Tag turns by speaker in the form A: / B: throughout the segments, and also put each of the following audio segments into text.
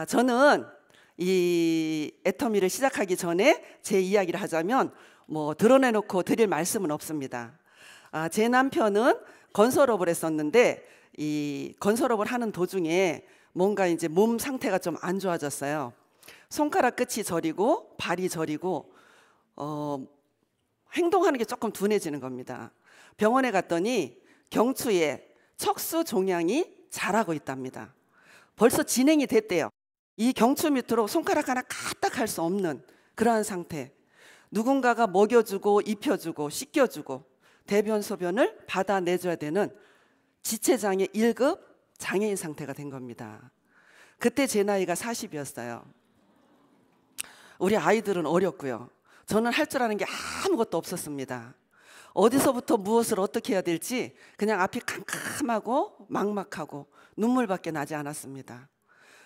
A: 저는 이 애터미를 시작하기 전에 제 이야기를 하자면 뭐 드러내놓고 드릴 말씀은 없습니다. 제 남편은 건설업을 했었는데 이 건설업을 하는 도중에 뭔가 이제 몸 상태가 좀 안 좋아졌어요. 손가락 끝이 저리고 발이 저리고 행동하는 게 조금 둔해지는 겁니다. 병원에 갔더니 경추에 척수 종양이 자라고 있답니다. 벌써 진행이 됐대요. 이 경추 밑으로 손가락 하나 까딱 할 수 없는 그러한 상태. 누군가가 먹여주고 입혀주고 씻겨주고 대변 소변을 받아내줘야 되는 지체장애 1급 장애인 상태가 된 겁니다. 그때 제 나이가 40이었어요. 우리 아이들은 어렸고요. 저는 할 줄 아는 게 아무것도 없었습니다. 어디서부터 무엇을 어떻게 해야 될지 그냥 앞이 캄캄하고 막막하고 눈물밖에 나지 않았습니다.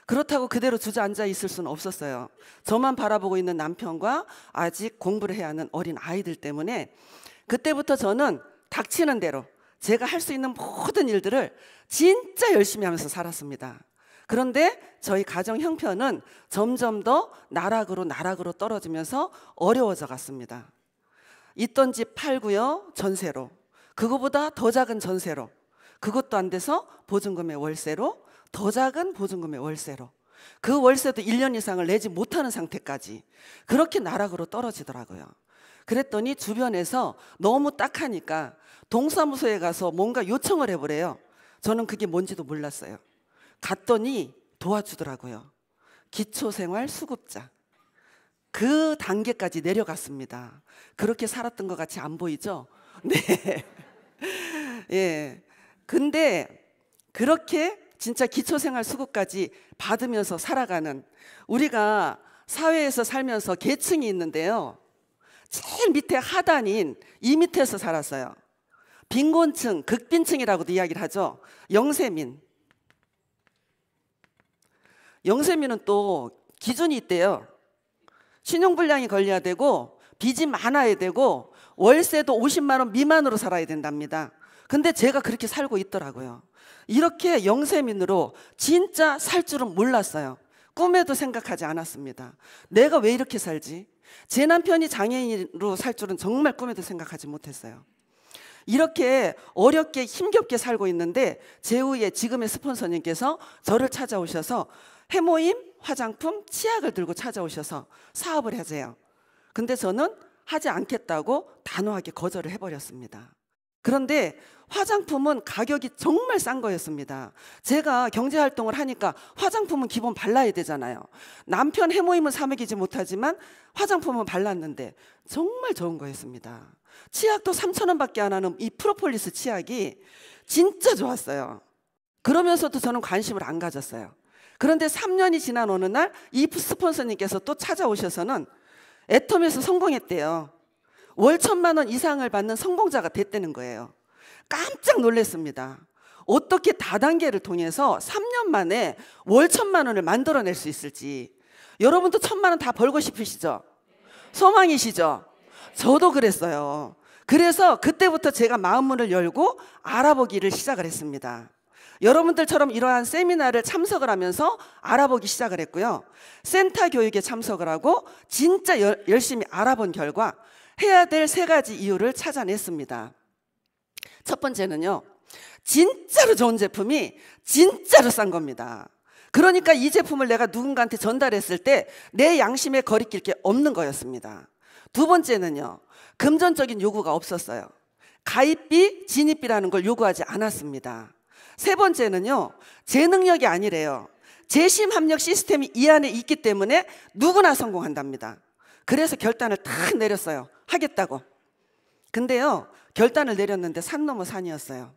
A: 그렇다고 그대로 주저앉아 있을 수는 없었어요. 저만 바라보고 있는 남편과 아직 공부를 해야 하는 어린 아이들 때문에 그때부터 저는 닥치는 대로 제가 할 수 있는 모든 일들을 진짜 열심히 하면서 살았습니다. 그런데 저희 가정 형편은 점점 더 나락으로 떨어지면서 어려워져 갔습니다. 있던 집 팔고요, 전세로. 그거보다 더 작은 전세로. 그것도 안 돼서 보증금의 월세로, 더 작은 보증금의 월세로. 그 월세도 1년 이상을 내지 못하는 상태까지 그렇게 나락으로 떨어지더라고요. 그랬더니 주변에서 너무 딱하니까 동사무소에 가서 뭔가 요청을 해보래요. 저는 그게 뭔지도 몰랐어요. 갔더니 도와주더라고요. 기초생활 수급자. 그 단계까지 내려갔습니다. 그렇게 살았던 것 같이 안 보이죠? 네. 예. 근데 그렇게 진짜 기초생활 수급까지 받으면서 살아가는 우리가 사회에서 살면서 계층이 있는데요. 제일 밑에 하단인 이 밑에서 살았어요. 빈곤층, 극빈층이라고도 이야기를 하죠. 영세민. 영세민은 또 기준이 있대요. 신용불량이 걸려야 되고 빚이 많아야 되고 월세도 50만 원 미만으로 살아야 된답니다. 근데 제가 그렇게 살고 있더라고요. 이렇게 영세민으로 진짜 살 줄은 몰랐어요. 꿈에도 생각하지 않았습니다. 내가 왜 이렇게 살지? 제 남편이 장애인으로 살 줄은 정말 꿈에도 생각하지 못했어요. 이렇게 어렵게 힘겹게 살고 있는데 제후에 지금의 스폰서님께서 저를 찾아오셔서 해모임, 화장품, 치약을 들고 찾아오셔서 사업을 하세요. 근데 저는 하지 않겠다고 단호하게 거절을 해버렸습니다. 그런데 화장품은 가격이 정말 싼 거였습니다. 제가 경제활동을 하니까 화장품은 기본 발라야 되잖아요. 남편 해모임은 사 먹이지 못하지만 화장품은 발랐는데 정말 좋은 거였습니다. 치약도 3,000원밖에 안 하는 이 프로폴리스 치약이 진짜 좋았어요. 그러면서도 저는 관심을 안 가졌어요. 그런데 3년이 지난 어느 날 이 스폰서님께서 또 찾아오셔서는 애텀에서 성공했대요. 월 1,000만 원 이상을 받는 성공자가 됐다는 거예요. 깜짝 놀랐습니다. 어떻게 다단계를 통해서 3년 만에 월 1,000만 원을 만들어낼 수 있을지. 여러분도 1,000만 원 다 벌고 싶으시죠? 소망이시죠? 저도 그랬어요. 그래서 그때부터 제가 마음문을 열고 알아보기를 시작을 했습니다. 여러분들처럼 이러한 세미나를 참석을 하면서 알아보기 시작을 했고요. 센터 교육에 참석을 하고 진짜 열심히 알아본 결과 해야 될 3가지 이유를 찾아냈습니다. 첫 번째는요. 진짜로 좋은 제품이 진짜로 싼 겁니다. 그러니까 이 제품을 내가 누군가한테 전달했을 때 내 양심에 거리낄 게 없는 거였습니다. 두 번째는요. 금전적인 요구가 없었어요. 가입비, 진입비라는 걸 요구하지 않았습니다. 세 번째는요. 제 능력이 아니래요. 재심 합력 시스템이 이 안에 있기 때문에 누구나 성공한답니다. 그래서 결단을 딱 내렸어요. 하겠다고. 근데요. 결단을 내렸는데 산 넘어 산이었어요.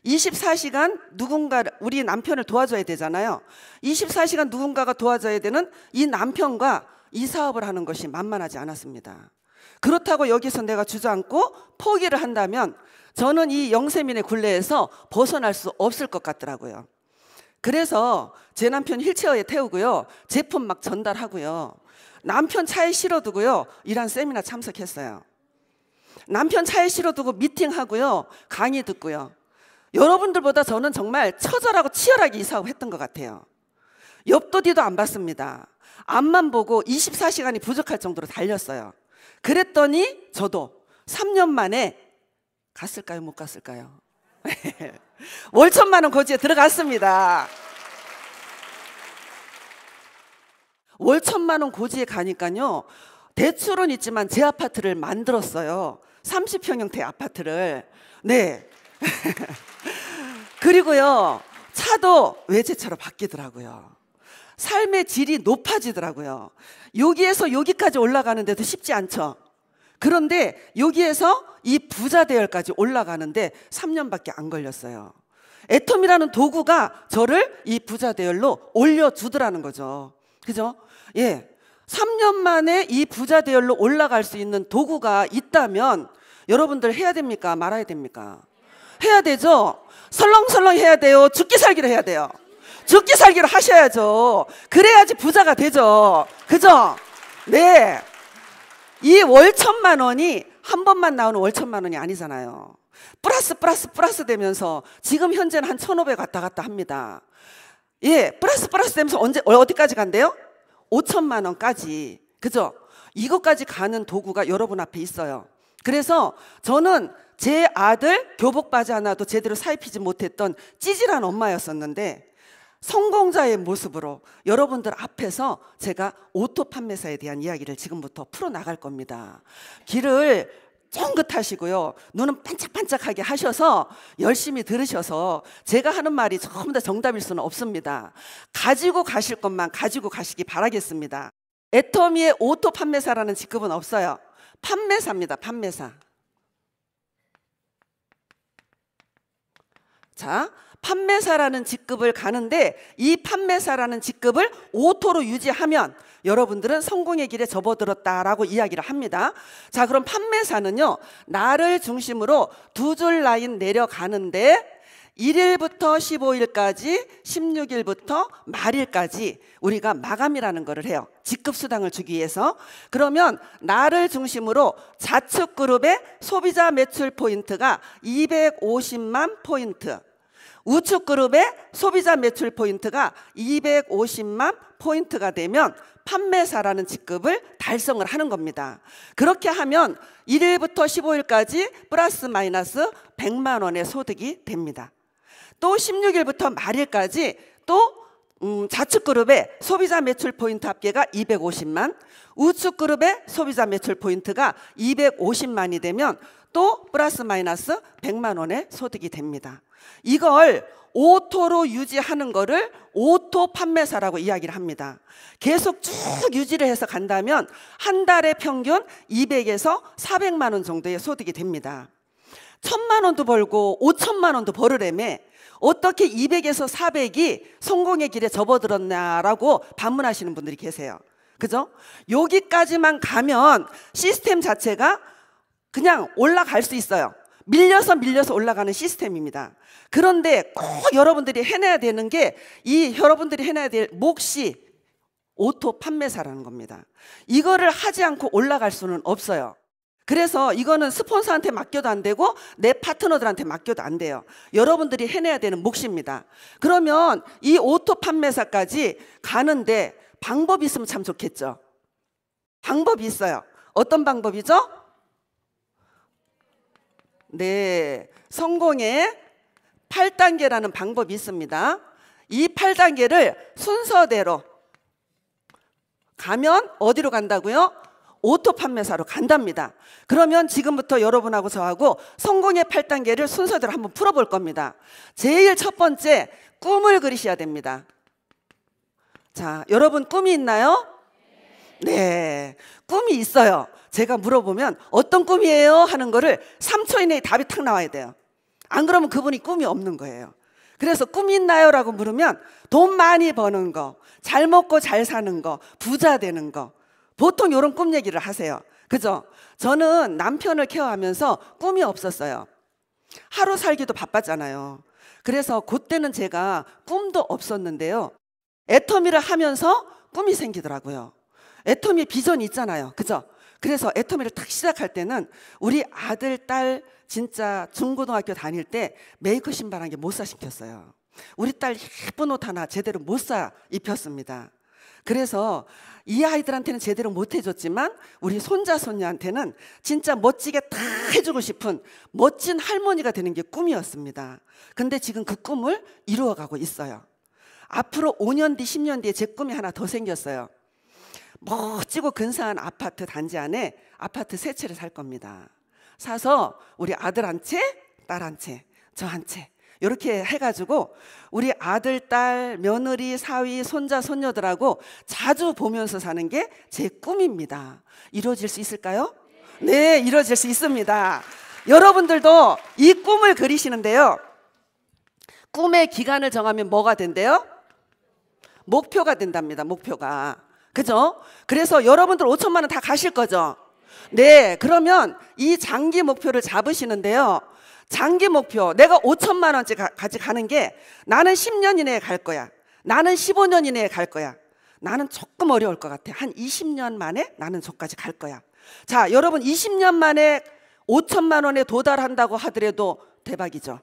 A: 24시간 누군가 우리 남편을 도와줘야 되잖아요. 24시간 누군가가 도와줘야 되는 이 남편과 이 사업을 하는 것이 만만하지 않았습니다. 그렇다고 여기서 내가 주저앉고 포기를 한다면 저는 이 영세민의 굴레에서 벗어날 수 없을 것 같더라고요. 그래서 제 남편 휠체어에 태우고요. 제품 막 전달하고요. 남편 차에 실어두고요. 이런 세미나 참석했어요. 남편 차에 실어두고 미팅하고요. 강의 듣고요. 여러분들보다 저는 정말 처절하고 치열하게 이 사업을 했던 것 같아요. 옆도 뒤도 안 봤습니다. 앞만 보고 24시간이 부족할 정도로 달렸어요. 그랬더니 저도 3년 만에 갔을까요? 못 갔을까요? 월천만 원 고지에 들어갔습니다. 월천만 원 고지에 가니까요, 대출은 있지만 제 아파트를 만들었어요. 30평형대 아파트를. 네. 그리고요, 차도 외제차로 바뀌더라고요. 삶의 질이 높아지더라고요. 여기에서 여기까지 올라가는데도 쉽지 않죠. 그런데 여기에서 이 부자 대열까지 올라가는데 3년밖에 안 걸렸어요. 애텀이라는 도구가 저를 이 부자 대열로 올려주더라는 거죠. 그죠? 예. 3년 만에 이 부자 대열로 올라갈 수 있는 도구가 있다면 여러분들 해야 됩니까? 말아야 됩니까? 해야 되죠? 설렁설렁 해야 돼요? 죽기 살기로 해야 돼요? 죽기 살기로 하셔야죠. 그래야지 부자가 되죠. 그죠? 네. 이 월천만 원이 한 번만 나오는 월천만 원이 아니잖아요. 플러스 되면서 지금 현재는 한 1,500 왔다 갔다 합니다. 예, 플러스 되면서 어디까지 간대요? 5천만 원까지. 그죠? 이것까지 가는 도구가 여러분 앞에 있어요. 그래서 저는 제 아들 교복 바지 하나도 제대로 사입히지 못했던 찌질한 엄마였었는데, 성공자의 모습으로 여러분들 앞에서 제가 오토 판매사에 대한 이야기를 지금부터 풀어나갈 겁니다. 귀를 쫑긋하시고요, 눈은 반짝반짝하게 하셔서 열심히 들으셔서, 제가 하는 말이 전부 다 정답일 수는 없습니다. 가지고 가실 것만 가지고 가시기 바라겠습니다. 애터미의 오토 판매사라는 직급은 없어요. 판매사입니다. 판매사. 자, 판매사라는 직급을 가는데, 이 판매사라는 직급을 오토로 유지하면 여러분들은 성공의 길에 접어들었다라고 이야기를 합니다. 자, 그럼 판매사는요, 나를 중심으로 두 줄 라인 내려가는데 1일부터 15일까지, 16일부터 말일까지 우리가 마감이라는 거를 해요. 직급수당을 주기 위해서. 그러면 나를 중심으로 자축 그룹의 소비자 매출 포인트가 250만 포인트, 우측 그룹의 소비자 매출 포인트가 250만 포인트가 되면 판매사라는 직급을 달성을 하는 겁니다. 그렇게 하면 1일부터 15일까지 플러스 마이너스 100만 원의 소득이 됩니다. 또 16일부터 말일까지 또 좌측 그룹의 소비자 매출 포인트 합계가 250만, 우측 그룹의 소비자 매출 포인트가 250만이 되면 또 플러스 마이너스 100만 원의 소득이 됩니다. 이걸 오토로 유지하는 거를 오토 판매사라고 이야기를 합니다. 계속 쭉 유지를 해서 간다면 한 달에 평균 200에서 400만 원 정도의 소득이 됩니다. 1,000만 원도 벌고 5천만 원도 벌으려면 어떻게 200에서 400이 성공의 길에 접어들었냐라고 반문하시는 분들이 계세요. 그죠? 여기까지만 가면 시스템 자체가 그냥 올라갈 수 있어요. 밀려서 올라가는 시스템입니다. 그런데 꼭 여러분들이 해내야 되는 게, 여러분들이 해내야 될 몫이 오토 판매사라는 겁니다. 이거를 하지 않고 올라갈 수는 없어요. 그래서 이거는 스폰서한테 맡겨도 안 되고 내 파트너들한테 맡겨도 안 돼요. 여러분들이 해내야 되는 몫입니다. 그러면 이 오토 판매사까지 가는데 방법이 있으면 참 좋겠죠. 방법이 있어요. 어떤 방법이죠? 네, 성공의 8단계라는 방법이 있습니다. 이 8단계를 순서대로 가면 어디로 간다고요? 오토 판매사로 간답니다. 그러면 지금부터 여러분하고 저하고 성공의 8단계를 순서대로 한번 풀어볼 겁니다. 제일 첫 번째, 꿈을 그리셔야 됩니다. 자, 여러분 꿈이 있나요? 네, 꿈이 있어요. 제가 물어보면 어떤 꿈이에요? 하는 거를 3초 이내에 답이 탁 나와야 돼요. 안 그러면 그분이 꿈이 없는 거예요. 그래서 꿈이 있나요? 라고 물으면 돈 많이 버는 거, 잘 먹고 잘 사는 거, 부자 되는 거, 보통 이런 꿈 얘기를 하세요. 그죠? 저는 남편을 케어하면서 꿈이 없었어요. 하루 살기도 바빴잖아요. 그래서 그때는 제가 꿈도 없었는데요, 애터미를 하면서 꿈이 생기더라고요. 애터미 비전이 있잖아요. 그죠? 그래서 애터미를 딱 시작할 때는 우리 아들, 딸 진짜 중고등학교 다닐 때 메이커 신발 한 개 못 사 시켰어요. 우리 딸 예쁜 옷 하나 제대로 못 사 입혔습니다. 그래서 이 아이들한테는 제대로 못 해줬지만 우리 손자 손녀한테는 진짜 멋지게 다 해주고 싶은 멋진 할머니가 되는 게 꿈이었습니다. 근데 지금 그 꿈을 이루어가고 있어요. 앞으로 5년 뒤 10년 뒤에 제 꿈이 하나 더 생겼어요. 멋지고 근사한 아파트 단지 안에 아파트 3채를 살 겁니다. 사서 우리 아들 한 채, 딸 한 채, 저 한 채 이렇게 해가지고 우리 아들, 딸, 며느리, 사위, 손자, 손녀들하고 자주 보면서 사는 게 제 꿈입니다. 이루어질 수 있을까요? 네, 이루어질 수 있습니다. 여러분들도 이 꿈을 그리시는데요. 꿈의 기간을 정하면 뭐가 된대요? 목표가 된답니다. 목표가. 그죠? 그래서 여러분들 5천만 원 다 가실 거죠? 네, 그러면 이 장기 목표를 잡으시는데요. 장기 목표, 내가 5천만 원까지 가는 게 나는 10년 이내에 갈 거야. 나는 15년 이내에 갈 거야. 나는 조금 어려울 것 같아. 한 20년 만에 나는 저까지 갈 거야. 자, 여러분 20년 만에 5천만 원에 도달한다고 하더라도 대박이죠.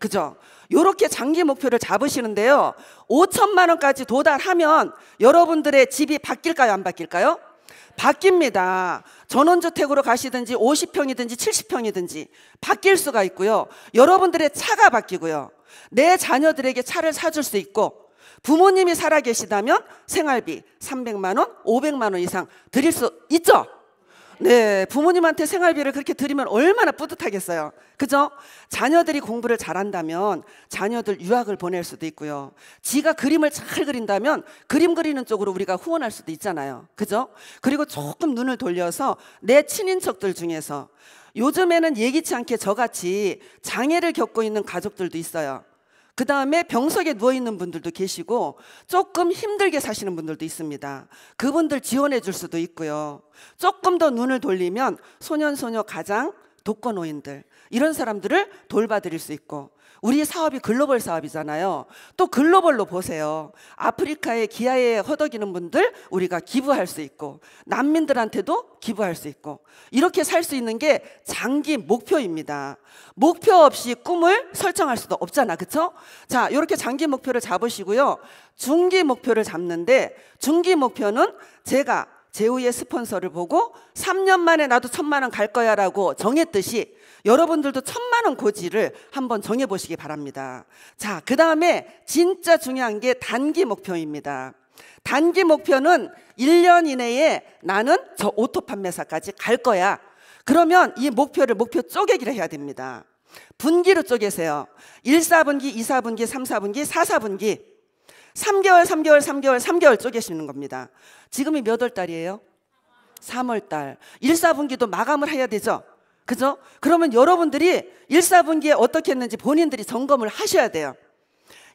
A: 그죠? 요렇게 장기 목표를 잡으시는데요. 5천만 원까지 도달하면 여러분들의 집이 바뀔까요? 안 바뀔까요? 바뀝니다. 전원주택으로 가시든지 50평이든지 70평이든지 바뀔 수가 있고요. 여러분들의 차가 바뀌고요. 내 자녀들에게 차를 사줄 수 있고, 부모님이 살아계시다면 생활비 300만 원, 500만 원 이상 드릴 수 있죠? 네, 부모님한테 생활비를 그렇게 드리면 얼마나 뿌듯하겠어요. 그죠? 자녀들이 공부를 잘한다면 자녀들 유학을 보낼 수도 있고요. 지가 그림을 잘 그린다면 그림 그리는 쪽으로 우리가 후원할 수도 있잖아요. 그죠? 그리고 조금 눈을 돌려서 내 친인척들 중에서 요즘에는 예기치 않게 저같이 장애를 겪고 있는 가족들도 있어요. 그 다음에 병석에 누워있는 분들도 계시고 조금 힘들게 사시는 분들도 있습니다. 그분들 지원해 줄 수도 있고요. 조금 더 눈을 돌리면 소년소녀 가장 독거노인들 이런 사람들을 돌봐드릴 수 있고, 우리 사업이 글로벌 사업이잖아요. 또 글로벌로 보세요. 아프리카에 기아에 허덕이는 분들 우리가 기부할 수 있고, 난민들한테도 기부할 수 있고, 이렇게 살 수 있는 게 장기 목표입니다. 목표 없이 꿈을 설정할 수도 없잖아. 그렇죠? 자, 이렇게 장기 목표를 잡으시고요. 중기 목표를 잡는데, 중기 목표는 제가 제후의 스폰서를 보고 3년 만에 나도 1,000만 원 갈 거야 라고 정했듯이 여러분들도 1,000만 원 고지를 한번 정해보시기 바랍니다. 자, 그 다음에 진짜 중요한 게 단기 목표입니다. 단기 목표는 1년 이내에 나는 저 오토 판매사까지 갈 거야. 그러면 이 목표를 목표 쪼개기를 해야 됩니다. 분기로 쪼개세요. 1, 4분기, 2, 4분기, 3, 4분기, 4, 4분기 3개월, 3개월, 3개월, 3개월 쪼개시는 겁니다. 지금이 몇 월 달이에요? 3월 달. 1, 4분기도 마감을 해야 되죠? 그죠? 그러면 여러분들이 1, 4분기에 어떻게 했는지 본인들이 점검을 하셔야 돼요.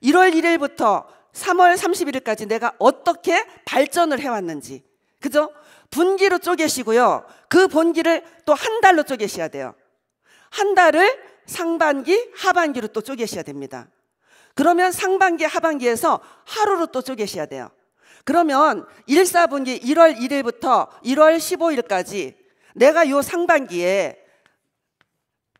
A: 1월 1일부터 3월 31일까지 내가 어떻게 발전을 해왔는지. 그죠? 분기로 쪼개시고요. 그 분기를 또 한 달로 쪼개셔야 돼요. 한 달을 상반기, 하반기로 또 쪼개셔야 됩니다. 그러면 상반기, 하반기에서 하루로 또 쪼개셔야 돼요. 그러면 1, 4분기 1월 1일부터 1월 15일까지 내가 요 상반기에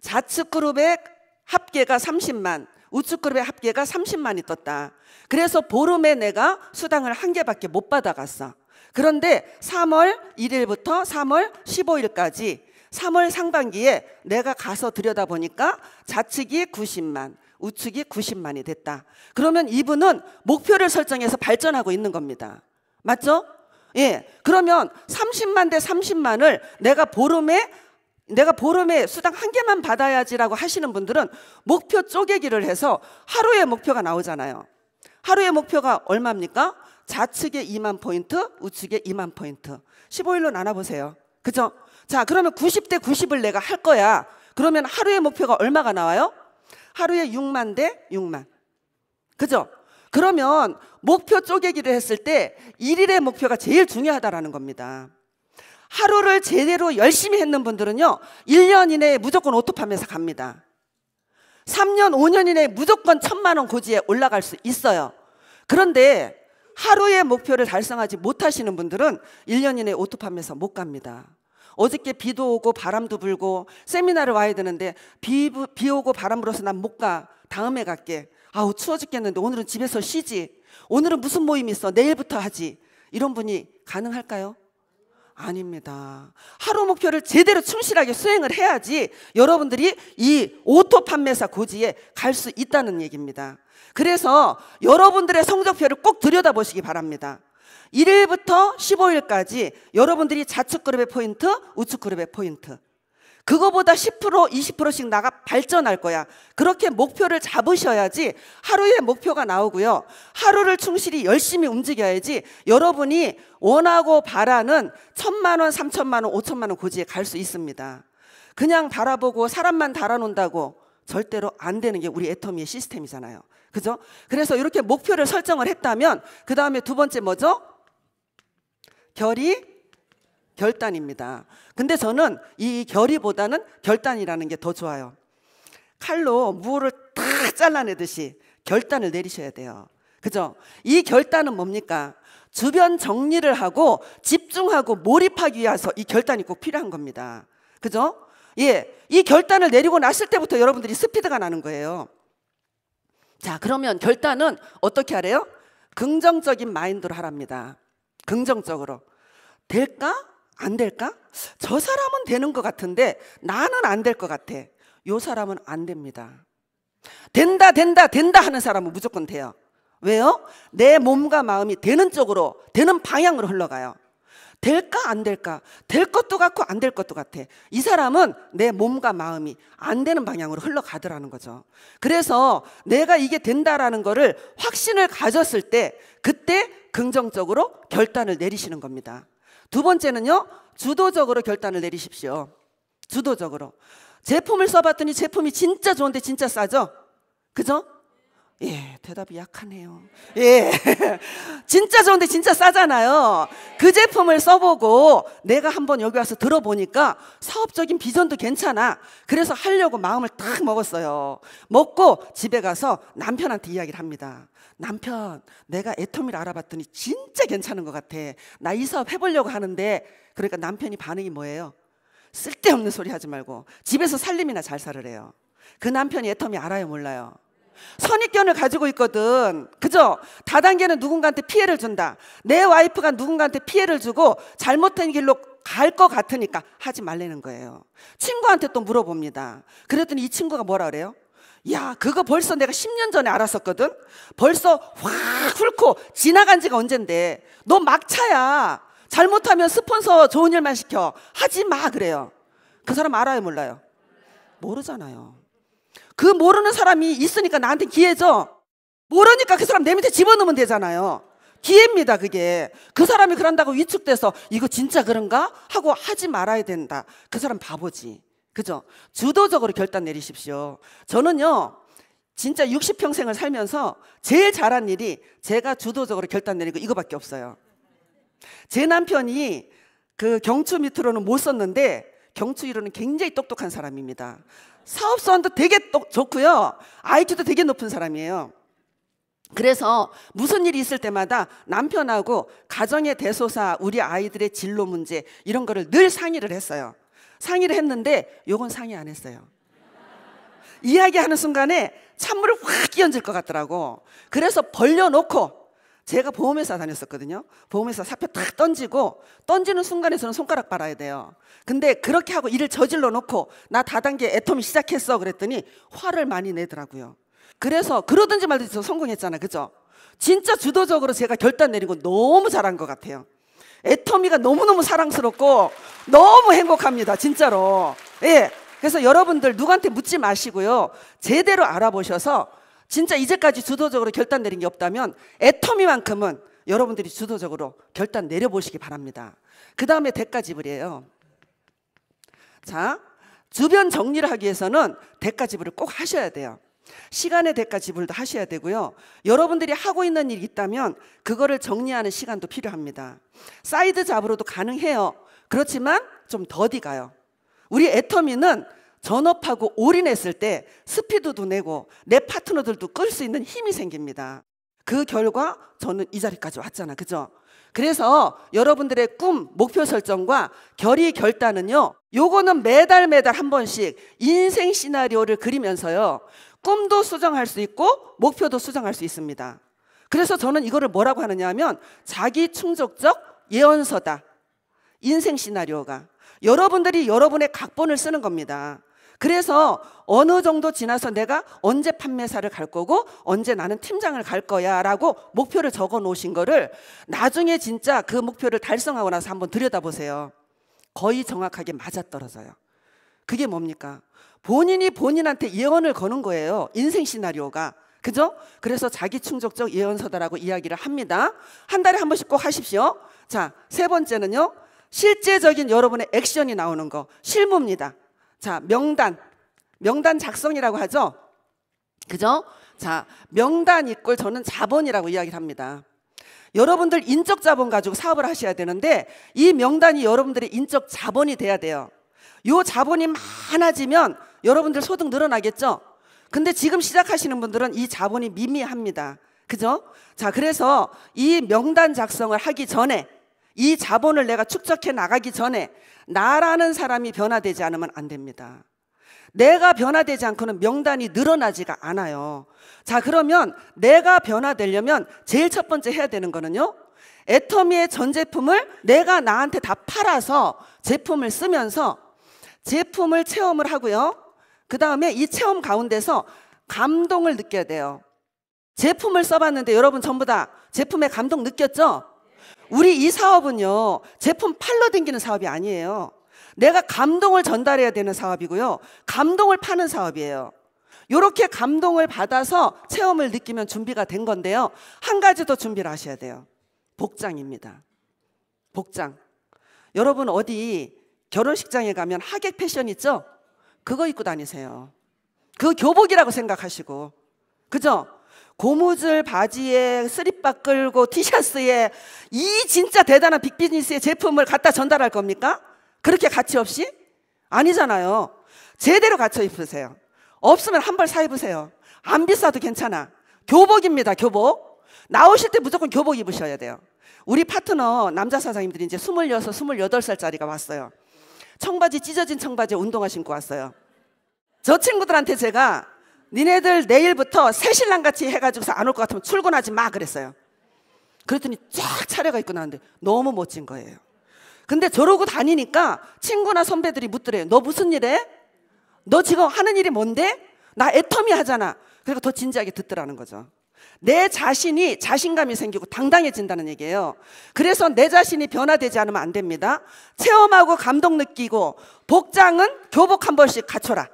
A: 좌측 그룹의 합계가 30만, 우측 그룹의 합계가 30만이 떴다. 그래서 보름에 내가 수당을 한 개밖에 못 받아갔어. 그런데 3월 1일부터 3월 15일까지 3월 상반기에 내가 가서 들여다보니까 좌측이 90만, 우측이 90만이 됐다. 그러면 이분은 목표를 설정해서 발전하고 있는 겁니다. 맞죠? 예. 그러면 30만 대 30만을 내가 보름에 수당 한 개만 받아야지라고 하시는 분들은 목표 쪼개기를 해서 하루의 목표가 나오잖아요. 하루의 목표가 얼마입니까? 좌측에 2만 포인트, 우측에 2만 포인트. 15일로 나눠보세요. 그죠? 자, 그러면 90대 90을 내가 할 거야. 그러면 하루의 목표가 얼마가 나와요? 하루에 6만 대 6만. 그죠? 그러면 목표 쪼개기를 했을 때 1일의 목표가 제일 중요하다라는 겁니다. 하루를 제대로 열심히 했는 분들은요, 1년 이내에 무조건 오토 판매사 갑니다. 3년, 5년 이내에 무조건 1,000만 원 고지에 올라갈 수 있어요. 그런데 하루의 목표를 달성하지 못하시는 분들은 1년 이내에 오토 판매사 못 갑니다. 어저께 비도 오고 바람도 불고 세미나를 와야 되는데 비 오고 바람 불어서 난 못 가. 다음에 갈게. 아우 추워 죽겠는데 오늘은 집에서 쉬지. 오늘은 무슨 모임이 있어. 내일부터 하지. 이런 분이 가능할까요? 아닙니다. 하루 목표를 제대로 충실하게 수행을 해야지 여러분들이 이 오토 판매사 고지에 갈 수 있다는 얘기입니다. 그래서 여러분들의 성적표를 꼭 들여다보시기 바랍니다. 1일부터 15일까지 여러분들이 좌측 그룹의 포인트, 우측 그룹의 포인트, 그거보다 10%, 20%씩 나가 발전할 거야. 그렇게 목표를 잡으셔야지 하루에 목표가 나오고요. 하루를 충실히 열심히 움직여야지 여러분이 원하고 바라는 1,000만 원, 3,000만 원, 5,000만 원 고지에 갈 수 있습니다. 그냥 바라보고 사람만 달아놓는다고 절대로 안 되는 게 우리 애터미의 시스템이잖아요. 그죠? 그래서 이렇게 목표를 설정을 했다면 그 다음에 두 번째 뭐죠? 결단입니다. 근데 저는 이 결의보다는 결단이라는 게 더 좋아요. 칼로 무를 다 잘라내듯이 결단을 내리셔야 돼요. 그죠? 이 결단은 뭡니까? 주변 정리를 하고 집중하고 몰입하기 위해서 이 결단이 꼭 필요한 겁니다. 그죠? 예, 이 결단을 내리고 났을 때부터 여러분들이 스피드가 나는 거예요. 자, 그러면 결단은 어떻게 하래요? 긍정적인 마인드로 하랍니다. 긍정적으로. 될까? 안 될까? 저 사람은 되는 것 같은데 나는 안 될 것 같아. 요 사람은 안 됩니다. 된다 된다 된다 하는 사람은 무조건 돼요. 왜요? 내 몸과 마음이 되는 쪽으로, 되는 방향으로 흘러가요. 될까 안 될까? 될 것도 같고 안 될 것도 같아. 이 사람은 내 몸과 마음이 안 되는 방향으로 흘러가더라는 거죠. 그래서 내가 이게 된다라는 거를 확신을 가졌을 때 그때 긍정적으로 결단을 내리시는 겁니다. 두 번째는요, 주도적으로 결단을 내리십시오. 주도적으로. 제품을 써봤더니 제품이 진짜 좋은데 진짜 싸죠? 그죠? 예, 대답이 약하네요. 예, 진짜 좋은데 진짜 싸잖아요. 그 제품을 써보고 내가 한번 여기 와서 들어보니까 사업적인 비전도 괜찮아. 그래서 하려고 마음을 딱 먹었어요. 먹고 집에 가서 남편한테 이야기를 합니다. 남편, 내가 애터미를 알아봤더니 진짜 괜찮은 것 같아. 나 이 사업 해보려고 하는데. 그러니까 남편이 반응이 뭐예요? 쓸데없는 소리 하지 말고 집에서 살림이나 잘 살으래요. 그 남편이 애터미 알아요, 몰라요? 선입견을 가지고 있거든. 그죠? 다단계는 누군가한테 피해를 준다. 내 와이프가 누군가한테 피해를 주고 잘못된 길로 갈 것 같으니까 하지 말라는 거예요. 친구한테 또 물어봅니다. 그랬더니 이 친구가 뭐라 그래요? 야, 그거 벌써 내가 10년 전에 알았었거든. 벌써 확 훑고 지나간 지가 언젠데 너 막차야. 잘못하면 스폰서 좋은 일만 시켜. 하지 마. 그래요. 그 사람 알아요, 몰라요? 모르잖아요. 그 모르는 사람이 있으니까 나한테 기회죠. 모르니까 그 사람 내 밑에 집어넣으면 되잖아요. 기회입니다, 그게. 그 사람이 그런다고 위축돼서 이거 진짜 그런가? 하고 하지 말아야 된다. 그 사람 바보지. 그죠? 주도적으로 결단 내리십시오. 저는요, 진짜 60평생을 살면서 제일 잘한 일이 제가 주도적으로 결단 내린 거 이거밖에 없어요. 제 남편이 그 경추 밑으로는 못 썼는데 경추 위로는 굉장히 똑똑한 사람입니다. 사업성도 되게 좋고요. IQ도 되게 높은 사람이에요. 그래서 무슨 일이 있을 때마다 남편하고 가정의 대소사, 우리 아이들의 진로 문제 이런 거를 늘 상의를 했어요. 상의를 했는데 요건 상의 안 했어요. 이야기하는 순간에 찬물을 확 끼얹을 것 같더라고. 그래서 벌려놓고 제가 보험회사 다녔었거든요. 보험회사 사표 딱 던지고 던지는 순간에 저는 손가락 빨아야 돼요. 근데 그렇게 하고 일을 저질러 놓고 나 다단계 애터미 시작했어 그랬더니 화를 많이 내더라고요. 그래서 그러든지 말든지 저 성공했잖아요. 그죠? 진짜 주도적으로 제가 결단 내린 거 너무 잘한 것 같아요. 애터미가 너무너무 사랑스럽고 너무 행복합니다. 진짜로. 예. 그래서 여러분들 누구한테 묻지 마시고요. 제대로 알아보셔서 진짜 이제까지 주도적으로 결단 내린 게 없다면 애터미만큼은 여러분들이 주도적으로 결단 내려보시기 바랍니다. 그 다음에 대가 지불이에요. 자, 주변 정리를 하기 위해서는 대가 지불을 꼭 하셔야 돼요. 시간의 대가 지불도 하셔야 되고요. 여러분들이 하고 있는 일이 있다면 그거를 정리하는 시간도 필요합니다. 사이드 잡으로도 가능해요. 그렇지만 좀 더디 가요. 우리 애터미는 전업하고 올인했을 때 스피드도 내고 내 파트너들도 끌 수 있는 힘이 생깁니다. 그 결과 저는 이 자리까지 왔잖아. 그죠? 그래서 여러분들의 꿈, 목표 설정과 결의 결단은요, 요거는 매달 한 번씩 인생 시나리오를 그리면서요, 꿈도 수정할 수 있고 목표도 수정할 수 있습니다. 그래서 저는 이거를 뭐라고 하느냐 하면 자기 충족적 예언서다. 인생 시나리오가 여러분들이 여러분의 각본을 쓰는 겁니다. 그래서 어느 정도 지나서 내가 언제 판매사를 갈 거고 언제 나는 팀장을 갈 거야 라고 목표를 적어 놓으신 거를 나중에 진짜 그 목표를 달성하고 나서 한번 들여다보세요. 거의 정확하게 맞아떨어져요. 그게 뭡니까? 본인이 본인한테 예언을 거는 거예요. 인생 시나리오가. 그죠? 그래서 자기 충족적 예언서다라고 이야기를 합니다. 한 달에 한 번씩 꼭 하십시오. 자, 세 번째는요. 실제적인 여러분의 액션이 나오는 거. 실무입니다. 자, 명단 작성이라고 하죠. 그죠? 자, 명단 이꼴 저는 자본이라고 이야기를 합니다. 여러분들 인적 자본 가지고 사업을 하셔야 되는데 이 명단이 여러분들의 인적 자본이 돼야 돼요. 요 자본이 많아지면 여러분들 소득 늘어나겠죠? 근데 지금 시작하시는 분들은 이 자본이 미미합니다. 그죠? 자, 그래서 이 명단 작성을 하기 전에 이 자본을 내가 축적해 나가기 전에 나라는 사람이 변화되지 않으면 안 됩니다. 내가 변화되지 않고는 명단이 늘어나지가 않아요. 자, 그러면 내가 변화되려면 제일 첫 번째 해야 되는 거는요, 애터미의 전 제품을 내가 나한테 다 팔아서 제품을 쓰면서 제품을 체험을 하고요. 그 다음에 이 체험 가운데서 감동을 느껴야 돼요. 제품을 써봤는데 여러분 전부 다 제품에 감동 느꼈죠? 우리 이 사업은요, 제품 팔러 댕기는 사업이 아니에요. 내가 감동을 전달해야 되는 사업이고요, 감동을 파는 사업이에요. 이렇게 감동을 받아서 체험을 느끼면 준비가 된 건데요, 한 가지 더 준비를 하셔야 돼요. 복장입니다. 복장. 여러분 어디 결혼식장에 가면 하객 패션 있죠? 그거 입고 다니세요. 그거 교복이라고 생각하시고. 그죠? 고무줄 바지에 쓰리박 끌고 티셔츠에 이 진짜 대단한 빅비즈니스의 제품을 갖다 전달할 겁니까? 그렇게 가치 없이? 아니잖아요. 제대로 갖춰 입으세요. 없으면 한 벌 사 입으세요. 안 비싸도 괜찮아. 교복입니다. 교복. 나오실 때 무조건 교복 입으셔야 돼요. 우리 파트너 남자 사장님들이 이제 26, 28살짜리가 왔어요. 청바지, 찢어진 청바지에 운동화 신고 왔어요. 저 친구들한테 제가 니네들 내일부터 새신랑같이 해가지고서 안 올 것 같으면 출근하지 마 그랬어요. 그랬더니 쫙 차려가 입고 나왔는데 너무 멋진 거예요. 근데 저러고 다니니까 친구나 선배들이 묻더래요. 너 무슨 일 해? 너 지금 하는 일이 뭔데? 나 애터미 하잖아. 그러니까 더 진지하게 듣더라는 거죠. 내 자신이 자신감이 생기고 당당해진다는 얘기예요. 그래서 내 자신이 변화되지 않으면 안 됩니다. 체험하고 감동 느끼고 복장은 교복 한 벌씩 갖춰라.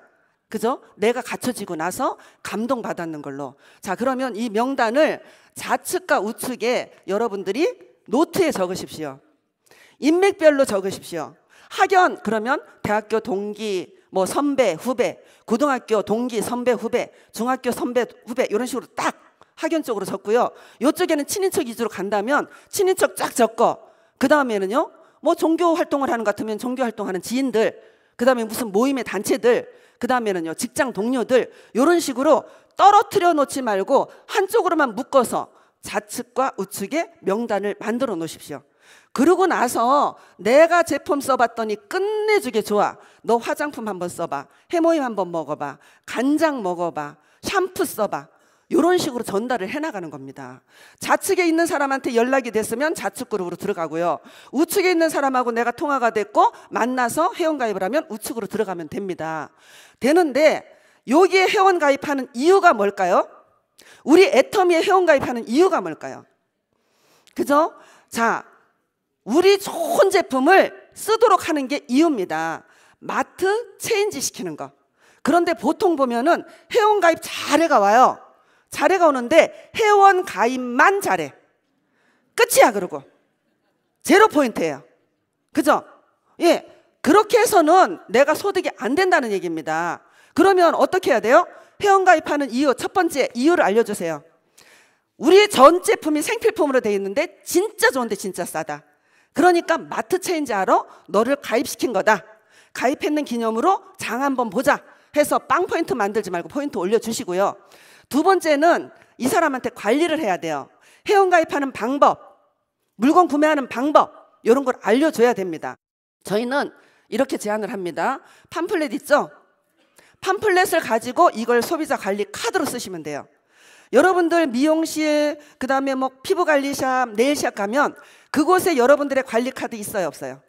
A: 그죠? 내가 갖춰지고 나서 감동받았는 걸로. 자, 그러면 이 명단을 좌측과 우측에 여러분들이 노트에 적으십시오. 인맥별로 적으십시오. 학연 그러면 대학교 동기, 뭐 선배, 후배, 고등학교 동기, 선배, 후배, 중학교 선배, 후배 이런 식으로 딱 학연 쪽으로 적고요. 이쪽에는 친인척 위주로 간다면 친인척 쫙 적고, 그 다음에는요, 뭐 종교 활동을 하는 것 같으면 종교 활동하는 지인들, 그 다음에 무슨 모임의 단체들, 그 다음에는요 직장 동료들, 이런 식으로 떨어뜨려 놓지 말고 한쪽으로만 묶어서 좌측과 우측에 명단을 만들어 놓으십시오. 그러고 나서 내가 제품 써봤더니 끝내주게 좋아. 너 화장품 한번 써봐. 해모임 한번 먹어봐. 간장 먹어봐. 샴푸 써봐. 이런 식으로 전달을 해나가는 겁니다. 좌측에 있는 사람한테 연락이 됐으면 좌측 그룹으로 들어가고요, 우측에 있는 사람하고 내가 통화가 됐고 만나서 회원가입을 하면 우측으로 들어가면 됩니다. 되는데 여기에 회원가입하는 이유가 뭘까요? 우리 애터미에 회원가입하는 이유가 뭘까요? 그죠? 자, 우리 좋은 제품을 쓰도록 하는 게 이유입니다. 마트 체인지 시키는 거. 그런데 보통 보면은 회원가입 잘해가 와요. 잘해가 오는데 회원 가입만 잘해. 끝이야. 그러고 제로 포인트예요. 그죠? 예, 그렇게 해서는 내가 소득이 안 된다는 얘기입니다. 그러면 어떻게 해야 돼요? 회원 가입하는 이유, 첫 번째 이유를 알려주세요. 우리 전 제품이 생필품으로 되어 있는데 진짜 좋은데 진짜 싸다. 그러니까 마트 체인지 하러 너를 가입시킨 거다. 가입했는 기념으로 장 한번 보자 해서 빵 포인트 만들지 말고 포인트 올려주시고요. 두 번째는 이 사람한테 관리를 해야 돼요. 회원가입하는 방법, 물건 구매하는 방법, 이런 걸 알려줘야 됩니다. 저희는 이렇게 제안을 합니다. 팜플렛 있죠? 팜플렛을 가지고 이걸 소비자 관리 카드로 쓰시면 돼요. 여러분들 미용실, 그 다음에 뭐 피부관리샵, 네일샵 가면 그곳에 여러분들의 관리 카드 있어요, 없어요?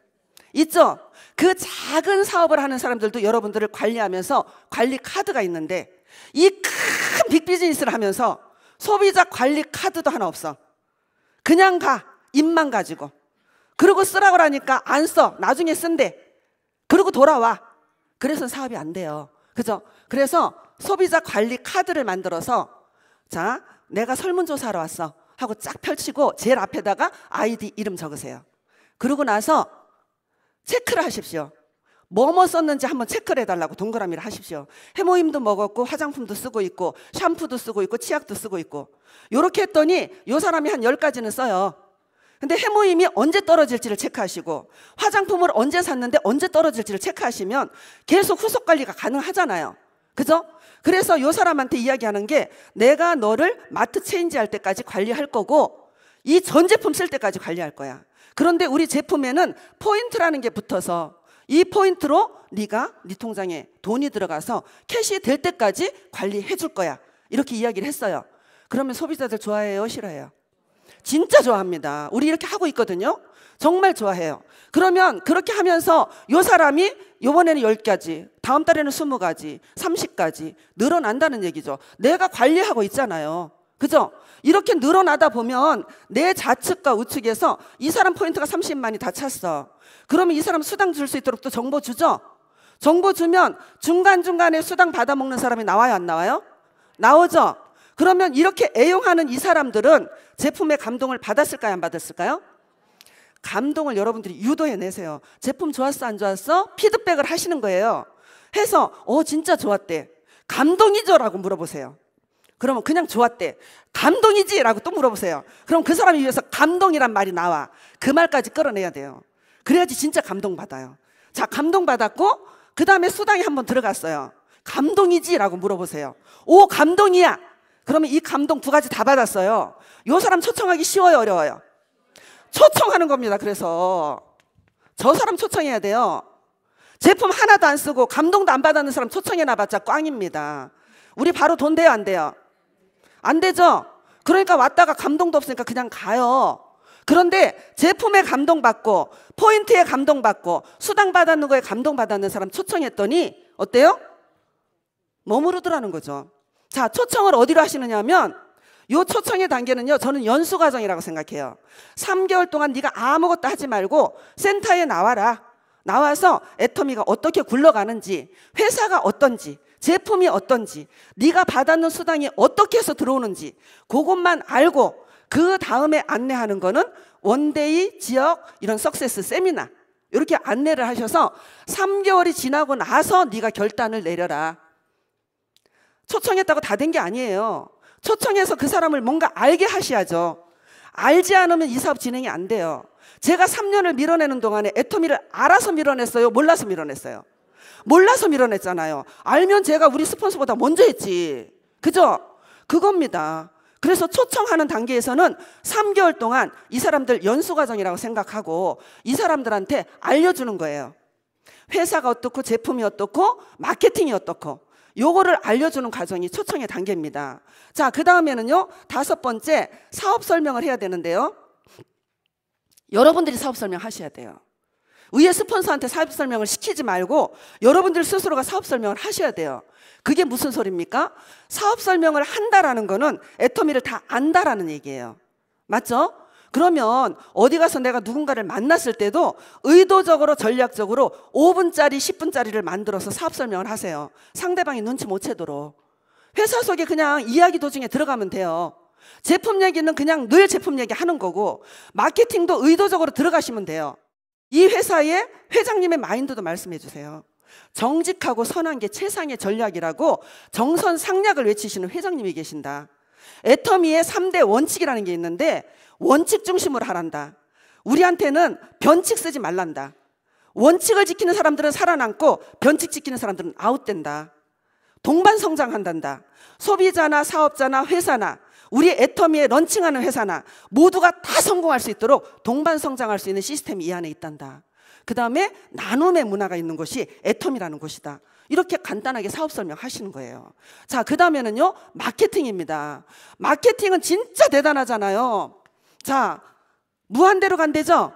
A: 있죠? 그 작은 사업을 하는 사람들도 여러분들을 관리하면서 관리 카드가 있는데, 이 큰 빅비즈니스를 하면서 소비자 관리 카드도 하나 없어. 그냥 가, 입만 가지고. 그러고 쓰라고 하니까 안 써, 나중에 쓴대. 그리고 돌아와. 그래서 사업이 안 돼요. 그죠? 그래서 소비자 관리 카드를 만들어서, 자, 내가 설문조사하러 왔어 하고 쫙 펼치고 제일 앞에다가 아이디 이름 적으세요. 그러고 나서 체크를 하십시오. 뭐뭐 썼는지 한번 체크를 해달라고 동그라미를 하십시오. 해모임도 먹었고 화장품도 쓰고 있고 샴푸도 쓰고 있고 치약도 쓰고 있고. 요렇게 했더니 요 사람이 한 10가지는 써요. 근데 해모임이 언제 떨어질지를 체크하시고 화장품을 언제 샀는데 언제 떨어질지를 체크하시면 계속 후속 관리가 가능하잖아요. 그죠? 그래서 요 사람한테 이야기하는 게, 내가 너를 마트 체인지 할 때까지 관리할 거고 이 전 제품 쓸 때까지 관리할 거야. 그런데 우리 제품에는 포인트라는 게 붙어서 이 포인트로 네가 네 통장에 돈이 들어가서 캐시 될 때까지 관리해 줄 거야. 이렇게 이야기를 했어요. 그러면 소비자들 좋아해요, 싫어해요? 진짜 좋아합니다. 우리 이렇게 하고 있거든요. 정말 좋아해요. 그러면 그렇게 하면서 요 사람이 요번에는 10가지, 다음 달에는 20가지, 30가지 늘어난다는 얘기죠. 내가 관리하고 있잖아요. 그죠? 이렇게 늘어나다 보면 내 좌측과 우측에서 이 사람 포인트가 30만이 다 찼어. 그러면 이 사람 수당 줄 수 있도록 또 정보 주죠? 정보 주면 중간중간에 수당 받아먹는 사람이 나와요, 안 나와요? 나오죠? 그러면 이렇게 애용하는 이 사람들은 제품의 감동을 받았을까요, 안 받았을까요? 감동을 여러분들이 유도해내세요. 제품 좋았어, 안 좋았어? 피드백을 하시는 거예요. 해서 진짜 좋았대. 감동이죠? 라고 물어보세요. 그러면 그냥 좋았대. 감동이지? 라고 또 물어보세요. 그럼 그 사람이 위해서 감동이란 말이 나와. 그 말까지 끌어내야 돼요. 그래야지 진짜 감동받아요. 자, 감동받았고 그 다음에 수당이 한번 들어갔어요. 감동이지? 라고 물어보세요. 오, 감동이야. 그러면 이 감동 2가지 다 받았어요. 요 사람 초청하기 쉬워요, 어려워요? 초청하는 겁니다. 그래서 저 사람 초청해야 돼요. 제품 하나도 안 쓰고 감동도 안 받았는 사람 초청해놔봤자 꽝입니다. 우리 바로 돈 돼요, 안 돼요? 안 되죠? 그러니까 왔다가 감동도 없으니까 그냥 가요. 그런데 제품에 감동받고 포인트에 감동받고 수당 받았는 거에 감동받았는 사람 초청했더니 어때요? 머무르더라는 거죠. 자, 초청을 어디로 하시느냐 하면, 요 초청의 단계는요, 저는 연수과정이라고 생각해요. 3개월 동안 네가 아무것도 하지 말고 센터에 나와라. 나와서 애터미가 어떻게 굴러가는지, 회사가 어떤지, 제품이 어떤지, 네가 받았는 수당이 어떻게 해서 들어오는지 그것만 알고 그 다음에 안내하는 거는 원데이, 지역, 이런 석세스 세미나 이렇게 안내를 하셔서 3개월이 지나고 나서 네가 결단을 내려라. 초청했다고 다 된 게 아니에요. 초청해서 그 사람을 뭔가 알게 하셔야죠. 알지 않으면 이 사업 진행이 안 돼요. 제가 3년을 밀어내는 동안에 애터미를 알아서 밀어냈어요? 몰라서 밀어냈어요? 몰라서 밀어냈잖아요. 알면 제가 우리 스폰서보다 먼저 했지. 그죠? 그겁니다. 그래서 초청하는 단계에서는 3개월 동안 이 사람들 연수과정이라고 생각하고 이 사람들한테 알려주는 거예요. 회사가 어떻고 제품이 어떻고 마케팅이 어떻고 요거를 알려주는 과정이 초청의 단계입니다. 자, 그 다음에는요, 5번째 사업 설명을 해야 되는데요. 여러분들이 사업 설명 하셔야 돼요. 위에 스폰서한테 사업 설명을 시키지 말고 여러분들 스스로가 사업 설명을 하셔야 돼요. 그게 무슨 소리입니까? 사업 설명을 한다라는 거는 애터미를 다 안다라는 얘기예요. 맞죠? 그러면 어디 가서 내가 누군가를 만났을 때도 의도적으로 전략적으로 5분짜리 10분짜리를 만들어서 사업 설명을 하세요. 상대방이 눈치 못 채도록. 회사 속에 그냥 이야기 도중에 들어가면 돼요. 제품 얘기는 그냥 늘 제품 얘기 하는 거고 마케팅도 의도적으로 들어가시면 돼요. 이 회사의 회장님의 마인드도 말씀해 주세요. 정직하고 선한 게 최상의 전략이라고 정선상략을 외치시는 회장님이 계신다. 애터미의 3대 원칙이라는 게 있는데 원칙 중심으로 하란다. 우리한테는 변칙 쓰지 말란다. 원칙을 지키는 사람들은 살아남고 변칙 지키는 사람들은 아웃된다. 동반 성장한단다. 소비자나 사업자나 회사나 우리 애터미에 런칭하는 회사나 모두가 다 성공할 수 있도록 동반 성장할 수 있는 시스템이 이 안에 있단다. 그 다음에 나눔의 문화가 있는 곳이 애텀이라는 곳이다. 이렇게 간단하게 사업 설명하시는 거예요. 자, 그 다음에는요, 마케팅입니다. 마케팅은 진짜 대단하잖아요. 자, 무한대로 간대죠?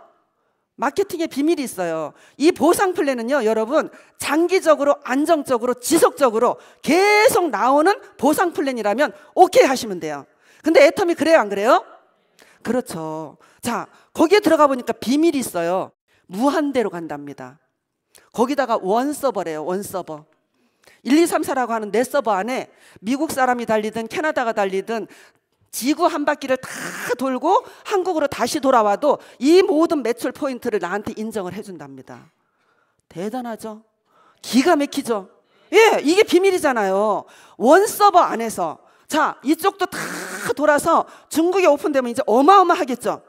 A: 마케팅의 비밀이 있어요. 이 보상 플랜은요, 여러분, 장기적으로, 안정적으로, 지속적으로 계속 나오는 보상 플랜이라면 오케이 하시면 돼요. 근데 애텀이 그래요, 안 그래요? 그렇죠. 자, 거기에 들어가 보니까 비밀이 있어요. 무한대로 간답니다. 거기다가 원서버래요, 원서버. 1, 2, 3, 4라고 하는 내 서버 안에 미국 사람이 달리든 캐나다가 달리든 지구 한 바퀴를 다 돌고 한국으로 다시 돌아와도 이 모든 매출 포인트를 나한테 인정을 해준답니다. 대단하죠? 기가 막히죠? 예, 이게 비밀이잖아요. 원서버 안에서. 자, 이쪽도 다 돌아서 중국에 오픈되면 이제 어마어마하겠죠?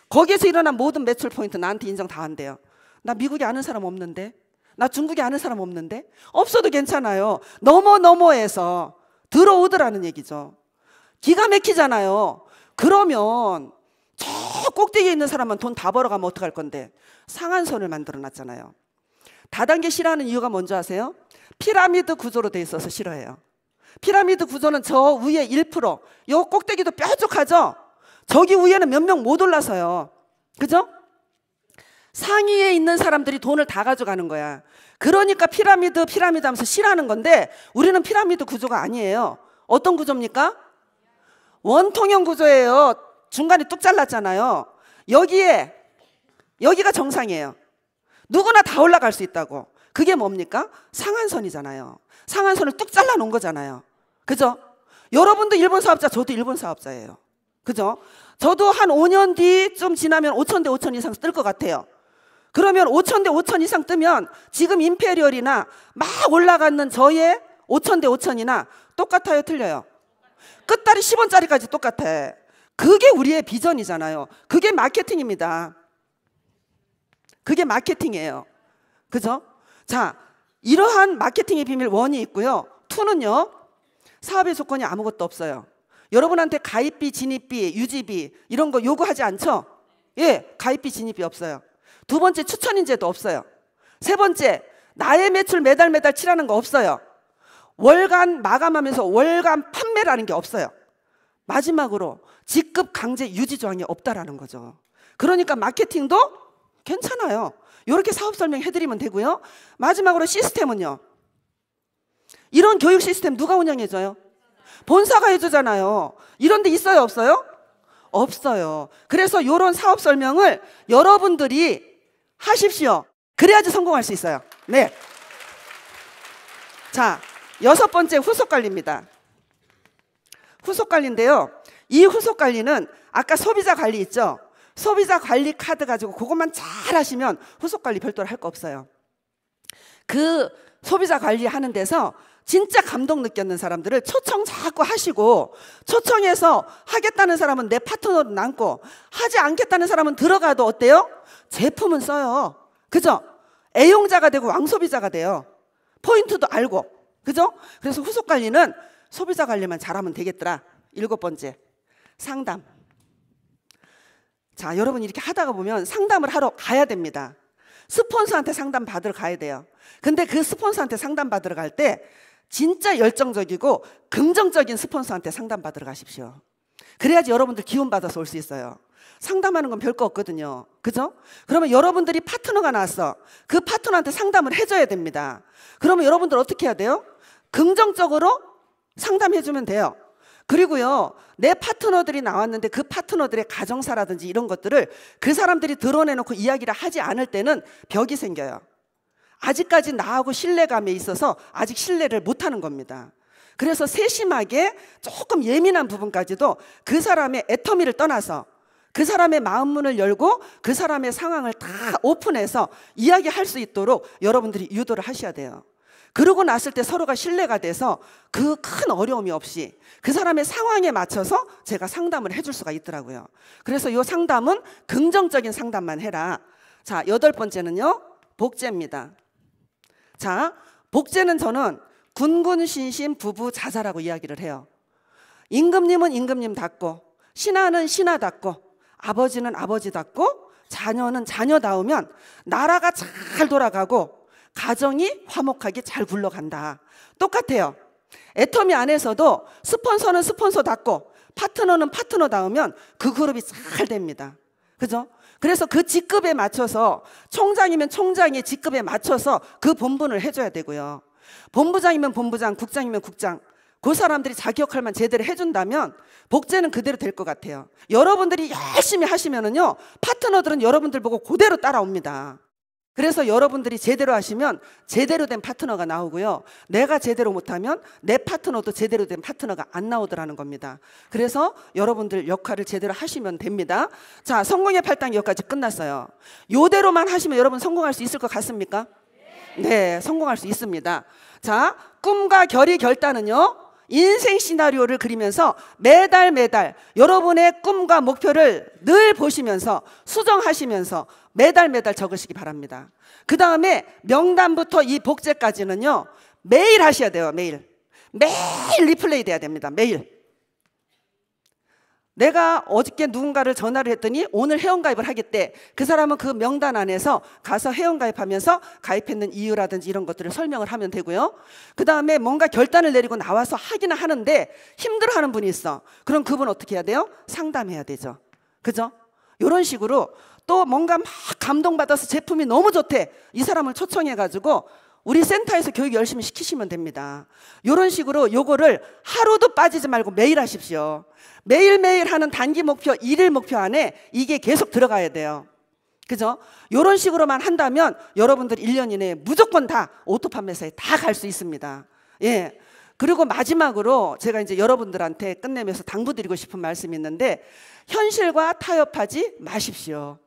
A: 거기에서 일어난 모든 매출 포인트 나한테 인정 다 한대요. 나 미국에 아는 사람 없는데? 나 중국에 아는 사람 없는데? 없어도 괜찮아요. 너머에서 들어오더라는 얘기죠. 기가 막히잖아요. 그러면 저 꼭대기에 있는 사람은 돈 다 벌어가면 어떡할 건데? 상한선을 만들어 놨잖아요. 다단계 싫어하는 이유가 뭔지 아세요? 피라미드 구조로 돼 있어서 싫어해요. 피라미드 구조는 저 위에 1%, 요 꼭대기도 뾰족하죠? 저기 위에는 몇 명 못 올라서요. 그죠? 상위에 있는 사람들이 돈을 다 가져가는 거야. 그러니까 피라미드 하면서 싫어하는 건데 우리는 피라미드 구조가 아니에요. 어떤 구조입니까? 원통형 구조예요. 중간에 뚝 잘랐잖아요. 여기가 정상이에요. 누구나 다 올라갈 수 있다고. 그게 뭡니까? 상한선이잖아요. 상한선을 뚝 잘라 놓은 거잖아요. 그죠? 여러분도 일본 사업자, 저도 일본 사업자예요. 그죠? 저도 한 5년 뒤쯤 지나면 5,000대 5,000 이상 뜰 것 같아요. 그러면 5,000대 5,000 이상 뜨면 지금 임페리얼이나 막 올라가는 저의 5,000대 5,000이나 똑같아요, 틀려요? 끝다리 10원짜리까지 똑같아. 그게 우리의 비전이잖아요. 그게 마케팅입니다. 그게 마케팅이에요. 그죠? 자, 이러한 마케팅의 비밀 1이 있고요. 2는요. 사업의 조건이 아무것도 없어요. 여러분한테 가입비, 진입비, 유지비 이런 거 요구하지 않죠? 예, 가입비, 진입비 없어요. 2번째, 추천인제도 없어요. 3번째, 나의 매출 매달 칠하는 거 없어요. 월간 마감하면서 월간 판매라는 게 없어요. 마지막으로 직급 강제 유지 조항이 없다라는 거죠. 그러니까 마케팅도 괜찮아요. 이렇게 사업 설명해드리면 되고요. 마지막으로 시스템은요. 이런 교육 시스템 누가 운영해줘요? 본사가 해주잖아요. 이런 데 있어요, 없어요? 없어요. 그래서 이런 사업 설명을 여러분들이 하십시오. 그래야지 성공할 수 있어요. 네. 자, 6번째 후속 관리입니다. 후속 관리인데요. 이 후속 관리는 아까 소비자 관리 있죠? 소비자 관리 카드 가지고 그것만 잘 하시면 후속 관리 별도로 할 거 없어요. 그 소비자 관리하는 데서 진짜 감동 느꼈는 사람들을 초청 자꾸 하시고, 초청해서 하겠다는 사람은 내 파트너로 남고 하지 않겠다는 사람은 들어가도 어때요? 제품은 써요. 그죠? 애용자가 되고 왕소비자가 돼요. 포인트도 알고. 그죠? 그래서 후속 관리는 소비자 관리만 잘하면 되겠더라. 7번째, 상담. 자, 여러분 이렇게 하다가 보면 상담을 하러 가야 됩니다. 스폰서한테 상담 받으러 가야 돼요. 근데 그 스폰서한테 상담 받으러 갈 때 진짜 열정적이고 긍정적인 스폰서한테 상담 받으러 가십시오. 그래야지 여러분들 기운 받아서 올 수 있어요. 상담하는 건 별거 없거든요. 그죠? 그러면 여러분들이 파트너가 나왔어. 그 파트너한테 상담을 해줘야 됩니다. 그러면 여러분들 어떻게 해야 돼요? 긍정적으로 상담해주면 돼요. 그리고요, 내 파트너들이 나왔는데 그 파트너들의 가정사라든지 이런 것들을 그 사람들이 드러내놓고 이야기를 하지 않을 때는 벽이 생겨요. 아직까지 나하고 신뢰감에 있어서 아직 신뢰를 못하는 겁니다. 그래서 세심하게 조금 예민한 부분까지도 그 사람의 애터미를 떠나서 그 사람의 마음문을 열고 그 사람의 상황을 다 오픈해서 이야기할 수 있도록 여러분들이 유도를 하셔야 돼요. 그러고 났을 때 서로가 신뢰가 돼서 그 큰 어려움이 없이 그 사람의 상황에 맞춰서 제가 상담을 해줄 수가 있더라고요. 그래서 이 상담은 긍정적인 상담만 해라. 자, 8번째는요, 복제입니다. 자, 복제는 저는 군군신신 부부자자라고 이야기를 해요. 임금님은 임금님답고, 신하는 신하답고, 아버지는 아버지답고, 자녀는 자녀다우면 나라가 잘 돌아가고 가정이 화목하게 잘 굴러간다. 똑같아요. 애터미 안에서도 스폰서는 스폰서답고 파트너는 파트너다우면 그 그룹이 잘 됩니다. 그죠? 그래서 그 직급에 맞춰서 총장이면 총장의 직급에 맞춰서 그 본분을 해줘야 되고요. 본부장이면 본부장, 국장이면 국장, 그 사람들이 자기 역할만 제대로 해준다면 복제는 그대로 될 것 같아요. 여러분들이 열심히 하시면은요, 파트너들은 여러분들 보고 그대로 따라옵니다. 그래서 여러분들이 제대로 하시면 제대로 된 파트너가 나오고요, 내가 제대로 못하면 내 파트너도 제대로 된 파트너가 안 나오더라는 겁니다. 그래서 여러분들 역할을 제대로 하시면 됩니다. 자, 성공의 8단계 여기까지 끝났어요. 요대로만 하시면 여러분 성공할 수 있을 것 같습니까? 네, 성공할 수 있습니다. 자, 꿈과 결의 결단은요, 인생 시나리오를 그리면서 매달 여러분의 꿈과 목표를 늘 보시면서 수정하시면서 매달 적으시기 바랍니다. 그 다음에 명단부터 이 복제까지는요, 매일 하셔야 돼요. 매일 리플레이 돼야 됩니다. 매일. 내가 어저께 누군가를 전화를 했더니 오늘 회원가입을 하겠대. 그 사람은 그 명단 안에서 가서 회원가입하면서 가입했는 이유라든지 이런 것들을 설명을 하면 되고요. 그 다음에 뭔가 결단을 내리고 나와서 하기는 하는데 힘들어하는 분이 있어. 그럼 그분 어떻게 해야 돼요? 상담해야 되죠. 그죠? 이런 식으로 또 뭔가 막 감동받아서 제품이 너무 좋대. 이 사람을 초청해가지고 우리 센터에서 교육 열심히 시키시면 됩니다. 이런 식으로 요거를 하루도 빠지지 말고 매일 하십시오. 매일매일 하는 단기 목표, 일일 목표 안에 이게 계속 들어가야 돼요. 그죠? 이런 식으로만 한다면 여러분들 1년 이내에 무조건 다 오토 판매사에 다 갈 수 있습니다. 예. 그리고 마지막으로 제가 이제 여러분들한테 끝내면서 당부드리고 싶은 말씀이 있는데, 현실과 타협하지 마십시오.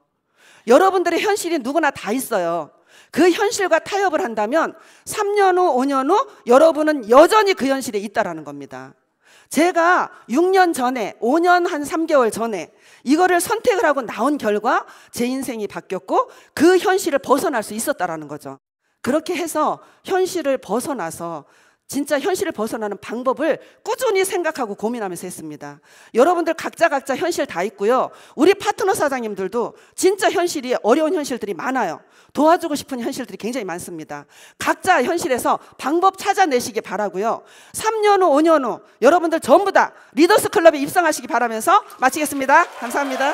A: 여러분들의 현실이 누구나 다 있어요. 그 현실과 타협을 한다면 3년 후, 5년 후 여러분은 여전히 그 현실에 있다라는 겁니다. 제가 6년 전에, 5년 한 3개월 전에 이거를 선택을 하고 나온 결과 제 인생이 바뀌었고 그 현실을 벗어날 수 있었다라는 거죠. 그렇게 해서 현실을 벗어나서 진짜 현실을 벗어나는 방법을 꾸준히 생각하고 고민하면서 했습니다. 여러분들 각자 현실 다 있고요. 우리 파트너 사장님들도 진짜 현실이 어려운 현실들이 많아요. 도와주고 싶은 현실들이 굉장히 많습니다. 각자 현실에서 방법 찾아내시기 바라고요. 3년 후, 5년 후 여러분들 전부 다 리더스 클럽에 입성하시기 바라면서 마치겠습니다. 감사합니다.